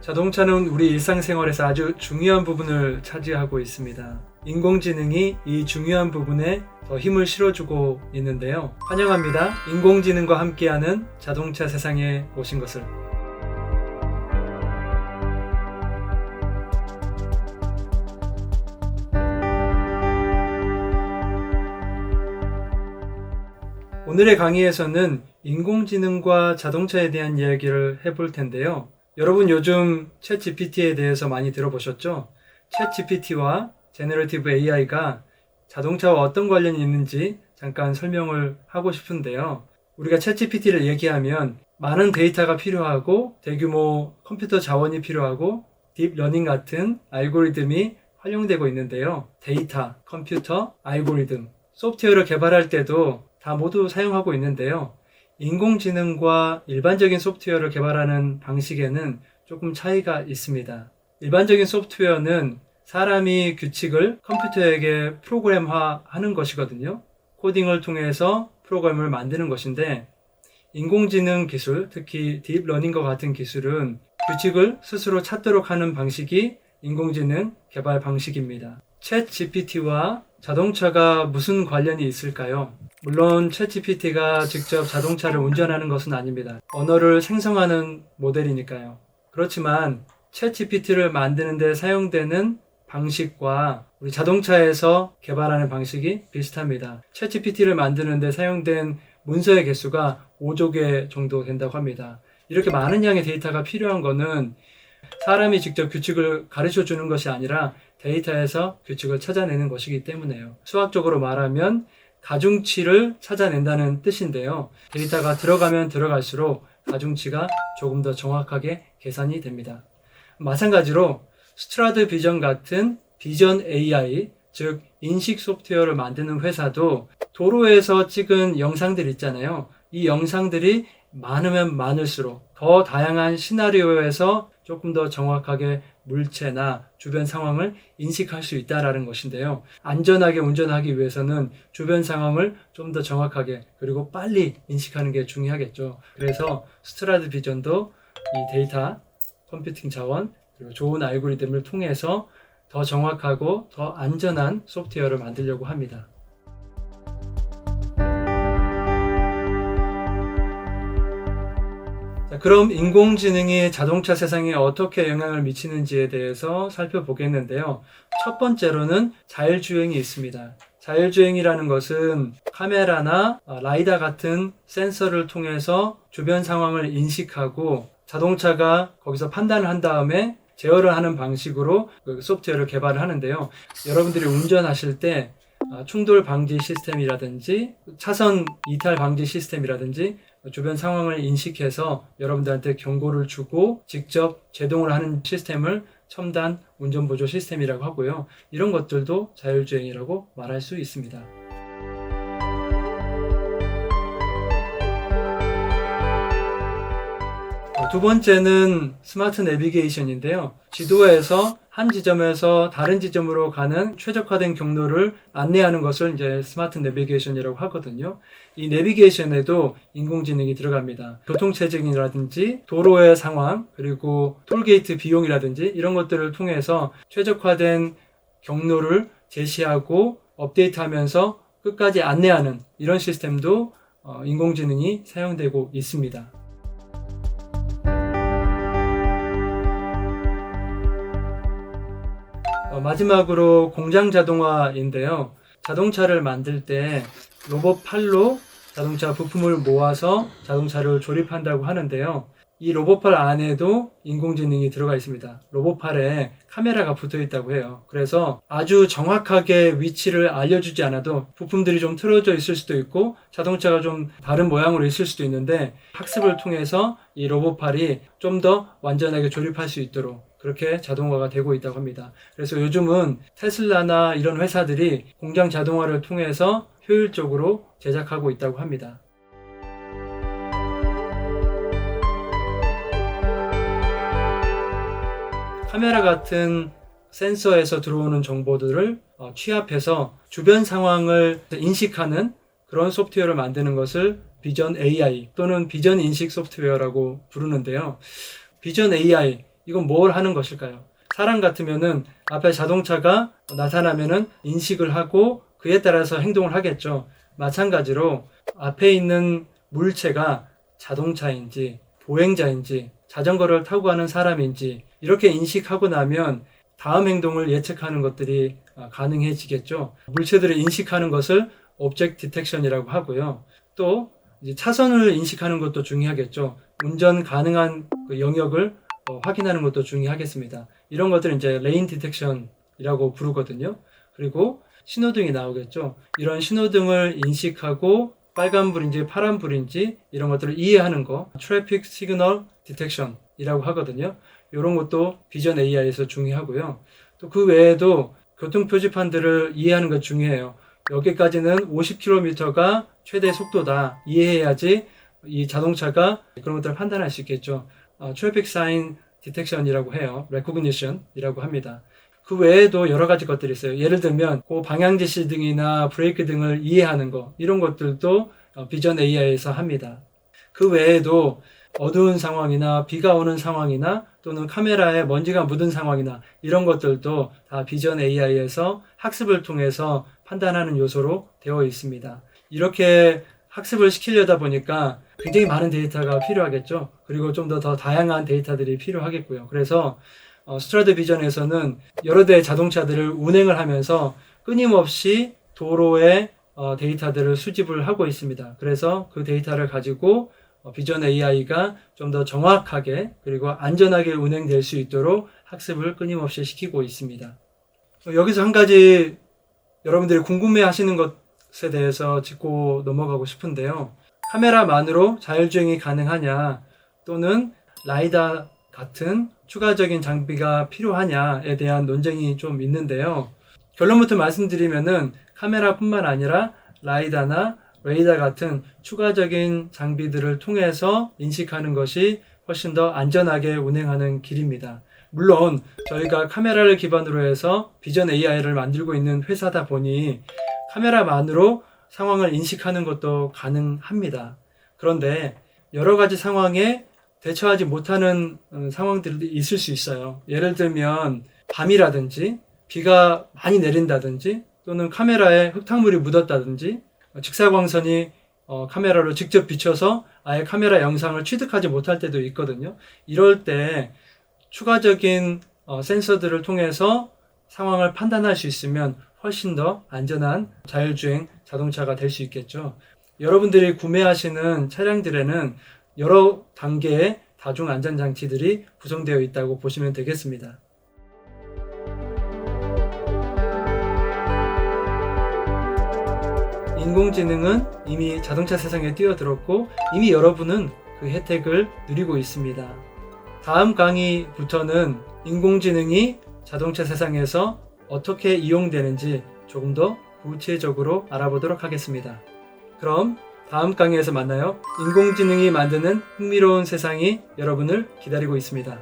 자동차는 우리 일상생활에서 아주 중요한 부분을 차지하고 있습니다. 인공지능이 이 중요한 부분에 더 힘을 실어주고 있는데요. 환영합니다. 인공지능과 함께하는 자동차 세상에 오신 것을. 오늘의 강의에서는 인공지능과 자동차에 대한 이야기를 해볼 텐데요. 여러분 요즘 챗GPT에 대해서 많이 들어보셨죠? 챗GPT와 제너러티브 AI가 자동차와 어떤 관련이 있는지 잠깐 설명을 하고 싶은데요. 우리가 챗GPT를 얘기하면 많은 데이터가 필요하고 대규모 컴퓨터 자원이 필요하고 딥러닝 같은 알고리즘이 활용되고 있는데요. 데이터, 컴퓨터, 알고리즘, 소프트웨어를 개발할 때도 다 모두 사용하고 있는데요. 인공지능과 일반적인 소프트웨어를 개발하는 방식에는 조금 차이가 있습니다. 일반적인 소프트웨어는 사람이 규칙을 컴퓨터에게 프로그램화하는 것이거든요. 코딩을 통해서 프로그램을 만드는 것인데, 인공지능 기술, 특히 딥러닝과 같은 기술은 규칙을 스스로 찾도록 하는 방식이 인공지능 개발 방식입니다. 챗GPT와 자동차가 무슨 관련이 있을까요? 물론 챗GPT가 직접 자동차를 운전하는 것은 아닙니다. 언어를 생성하는 모델이니까요. 그렇지만 챗GPT를 만드는 데 사용되는 방식과 우리 자동차에서 개발하는 방식이 비슷합니다. 챗GPT를 만드는 데 사용된 문서의 개수가 5조 개 정도 된다고 합니다. 이렇게 많은 양의 데이터가 필요한 것은 사람이 직접 규칙을 가르쳐 주는 것이 아니라 데이터에서 규칙을 찾아내는 것이기 때문에요. 수학적으로 말하면 가중치를 찾아낸다는 뜻인데요. 데이터가 들어가면 들어갈수록 가중치가 조금 더 정확하게 계산이 됩니다. 마찬가지로 스트라드 비전 같은 비전 AI, 즉 인식 소프트웨어를 만드는 회사도 도로에서 찍은 영상들 있잖아요. 이 영상들이 많으면 많을수록 더 다양한 시나리오에서 조금 더 정확하게 물체나 주변 상황을 인식할 수 있다는 것인데요. 안전하게 운전하기 위해서는 주변 상황을 좀 더 정확하게 그리고 빨리 인식하는 게 중요하겠죠. 그래서 스트라드 비전도 이 데이터, 컴퓨팅 자원, 그리고 좋은 알고리즘을 통해서 더 정확하고 더 안전한 소프트웨어를 만들려고 합니다. 그럼 인공지능이 자동차 세상에 어떻게 영향을 미치는지에 대해서 살펴보겠는데요. 첫 번째로는 자율주행이 있습니다. 자율주행이라는 것은 카메라나 라이다 같은 센서를 통해서 주변 상황을 인식하고 자동차가 거기서 판단을 한 다음에 제어를 하는 방식으로 소프트웨어를 개발을 하는데요. 여러분들이 운전하실 때 충돌 방지 시스템이라든지 차선 이탈 방지 시스템이라든지 주변 상황을 인식해서 여러분들한테 경고를 주고 직접 제동을 하는 시스템을 첨단 운전보조 시스템이라고 하고요. 이런 것들도 자율주행이라고 말할 수 있습니다. 두 번째는 스마트 내비게이션인데요. 지도에서 한 지점에서 다른 지점으로 가는 최적화된 경로를 안내하는 것을 이제 스마트 내비게이션이라고 하거든요. 이 내비게이션에도 인공지능이 들어갑니다. 교통체증이라든지 도로의 상황, 그리고 톨게이트 비용이라든지 이런 것들을 통해서 최적화된 경로를 제시하고 업데이트하면서 끝까지 안내하는 이런 시스템도 인공지능이 사용되고 있습니다. 마지막으로 공장 자동화인데요. 자동차를 만들 때 로봇 팔로 자동차 부품을 모아서 자동차를 조립한다고 하는데요. 이 로봇팔 안에도 인공지능이 들어가 있습니다. 로봇팔에 카메라가 붙어 있다고 해요. 그래서 아주 정확하게 위치를 알려주지 않아도 부품들이 좀 틀어져 있을 수도 있고 자동차가 좀 다른 모양으로 있을 수도 있는데 학습을 통해서 이 로봇팔이 좀 더 완전하게 조립할 수 있도록 그렇게 자동화가 되고 있다고 합니다. 그래서 요즘은 테슬라나 이런 회사들이 공장 자동화를 통해서 효율적으로 제작하고 있다고 합니다. 카메라 같은 센서에서 들어오는 정보들을 취합해서 주변 상황을 인식하는 그런 소프트웨어를 만드는 것을 비전 AI 또는 비전 인식 소프트웨어라고 부르는데요. 비전 AI, 이건 뭘 하는 것일까요? 사람 같으면은 앞에 자동차가 나타나면은 인식을 하고 그에 따라서 행동을 하겠죠. 마찬가지로 앞에 있는 물체가 자동차인지 보행자인지 자전거를 타고 가는 사람인지 이렇게 인식하고 나면 다음 행동을 예측하는 것들이 가능해지겠죠. 물체들을 인식하는 것을 Object Detection이라고 하고요. 또 이제 차선을 인식하는 것도 중요하겠죠. 운전 가능한 그 영역을 확인하는 것도 중요하겠습니다. 이런 것들은 이제 Lane Detection이라고 부르거든요. 그리고 신호등이 나오겠죠. 이런 신호등을 인식하고 빨간불인지 파란불인지 이런 것들을 이해하는 거 Traffic Signal Detection이라고 하거든요. 이런 것도 비전 AI에서 중요하고요. 또 그 외에도 교통 표지판들을 이해하는 것 중요해요. 여기까지는 50km가 최대 속도다. 이해해야지 이 자동차가 그런 것들을 판단할 수 있겠죠. Traffic Sign Detection이라고 해요. Recognition이라고 합니다. 그 외에도 여러 가지 것들이 있어요. 예를 들면 그 방향지시 등이나 브레이크 등을 이해하는 거 이런 것들도 비전 AI에서 합니다. 그 외에도 어두운 상황이나 비가 오는 상황이나 또는 카메라에 먼지가 묻은 상황이나 이런 것들도 다 비전 AI에서 학습을 통해서 판단하는 요소로 되어 있습니다. 이렇게 학습을 시키려다 보니까 굉장히 많은 데이터가 필요하겠죠. 그리고 좀 더 다양한 데이터들이 필요하겠고요. 그래서 스트라드 비전에서는 여러 대의 자동차들을 운행을 하면서 끊임없이 도로의 데이터들을 수집을 하고 있습니다. 그래서 그 데이터를 가지고 비전 AI가 좀 더 정확하게 그리고 안전하게 운행될 수 있도록 학습을 끊임없이 시키고 있습니다. 여기서 한 가지 여러분들이 궁금해 하시는 것에 대해서 짚고 넘어가고 싶은데요. 카메라만으로 자율주행이 가능하냐 또는 라이다 같은 추가적인 장비가 필요하냐에 대한 논쟁이 좀 있는데요. 결론부터 말씀드리면은 카메라뿐만 아니라 라이다나 레이더 같은 추가적인 장비들을 통해서 인식하는 것이 훨씬 더 안전하게 운행하는 길입니다. 물론 저희가 카메라를 기반으로 해서 비전 AI를 만들고 있는 회사다 보니 카메라만으로 상황을 인식하는 것도 가능합니다. 그런데 여러 가지 상황에 대처하지 못하는 상황들이 있을 수 있어요. 예를 들면 밤이라든지 비가 많이 내린다든지 또는 카메라에 흙탕물이 묻었다든지 직사광선이 카메라로 직접 비춰서 아예 카메라 영상을 취득하지 못할 때도 있거든요. 이럴 때 추가적인 센서들을 통해서 상황을 판단할 수 있으면 훨씬 더 안전한 자율주행 자동차가 될 수 있겠죠. 여러분들이 구매하시는 차량들에는 여러 단계의 다중 안전장치들이 구성되어 있다고 보시면 되겠습니다. 인공지능은 이미 자동차 세상에 뛰어들었고 이미 여러분은 그 혜택을 누리고 있습니다. 다음 강의부터는 인공지능이 자동차 세상에서 어떻게 이용되는지 조금 더 구체적으로 알아보도록 하겠습니다. 그럼 다음 강의에서 만나요. 인공지능이 만드는 흥미로운 세상이 여러분을 기다리고 있습니다.